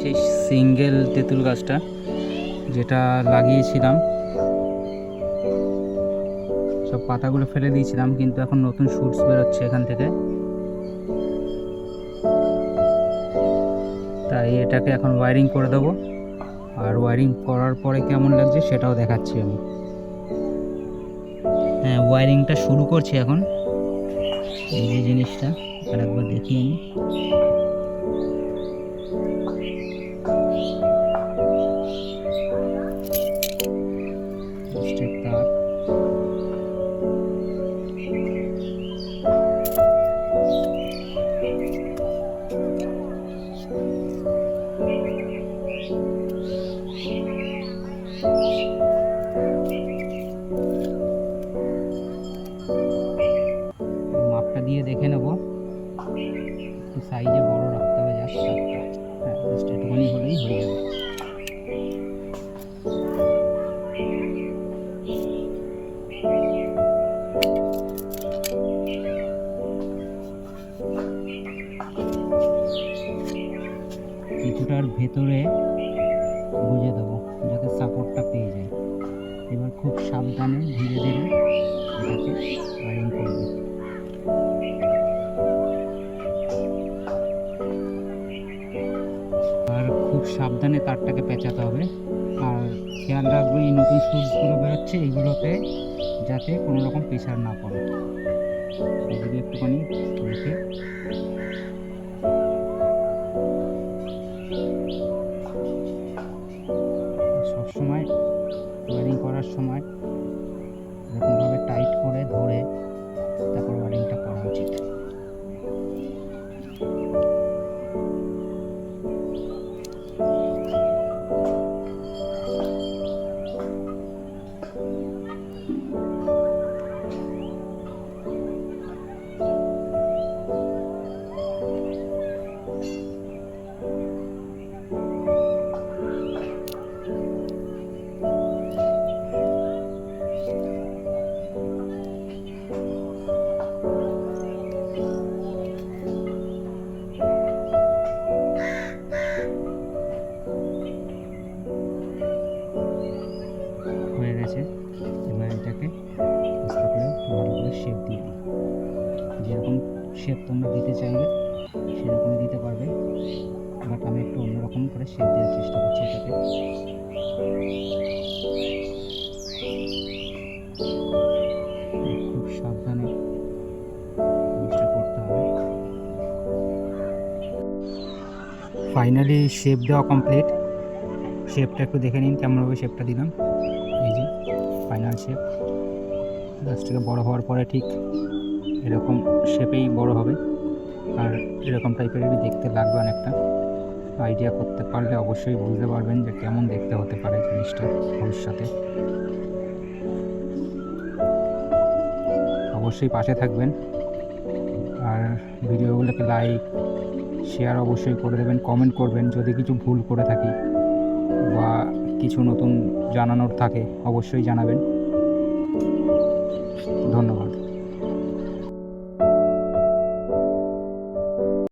সেই সিঙ্গেল তেঁতুল গাছটা যেটা লাগিয়েছিলাম, সব পাতাগুলো ফেলে দিয়েছিলাম, কিন্তু এখন নতুন শুটস বেরোচ্ছে এখান থেকে। তাই এটাকে এখন ওয়্যারিং করে দেবো, আর ওয়্যারিং করার পরে কেমন লাগছে সেটাও দেখাচ্ছি আমি। হ্যাঁ, ওয়্যারিংটা শুরু করছি এখন। এই যে জিনিসটা আর একবার দেখিয়ে নিই। তার মাপটা দিয়ে দেখে নেব, একটু সাইজে বড় রাখতে হবে জাস্ট তারটা। হ্যাঁ, জাস্ট একটুখানি হলেই হয়ে যাবে। কিছুটার ভেতরে গুঁজে দেবো যাতে সাপোর্টটা পেয়ে যায়। এবার খুব সাবধানে ধীরে ধীরে এটাকে ওয়্যারিং করব। আর খুব সাবধানে তারটাকে পেঁচাতে হবে। আর খেয়াল রাখবো এই নতুন শুটসগুলো বেরোচ্ছে, এইগুলোতে যাতে কোনো রকম প্রেশার না পড়ে। এদিকে একটুখানি রেখে সবসময় ওয়্যারিং করার সময় এরকমভাবে টাইট করে ধরে তারপর ওয়্যারিংটা করা উচিত। হয়ে গেছে। এবার এটাকে আস্তে করে ভালো করে শেপ দিয়ে দিই। যেরকম শেপ তোমরা দিতে চাইবে সেরকমই দিতে পারবে, বাট আমি একটু অন্যরকম করে শেপ দেওয়ার চেষ্টা করছি এটাকে। খুব সাবধানে জিনিসটা করতে হবে। ফাইনালি শেপ দেওয়া কমপ্লিট। শেপটা একটু দেখে নিন কেমনভাবে শেপটা দিলাম। এই যে ফাইনাল শেপ। গাছটাকে বড় হওয়ার পরে ঠিক এরকম শেপেই বড় হবে, আর এরকম টাইপেরই দেখতে লাগবে অনেকটা। আইডিয়া করতে পারলে অবশ্যই বুঝতে পারবেন যে কেমন দেখতে হতে পারে জিনিসটা ভবিষ্যতে। অবশ্যই পাশে থাকবেন, আর ভিডিওগুলোকে লাইক শেয়ার অবশ্যই করে দেবেন, কমেন্ট করবেন যদি কিছু ভুল করে থাকি বা কিছু নতুন জানানোর থাকে অবশ্যই জানাবেন। ধন্যবাদ।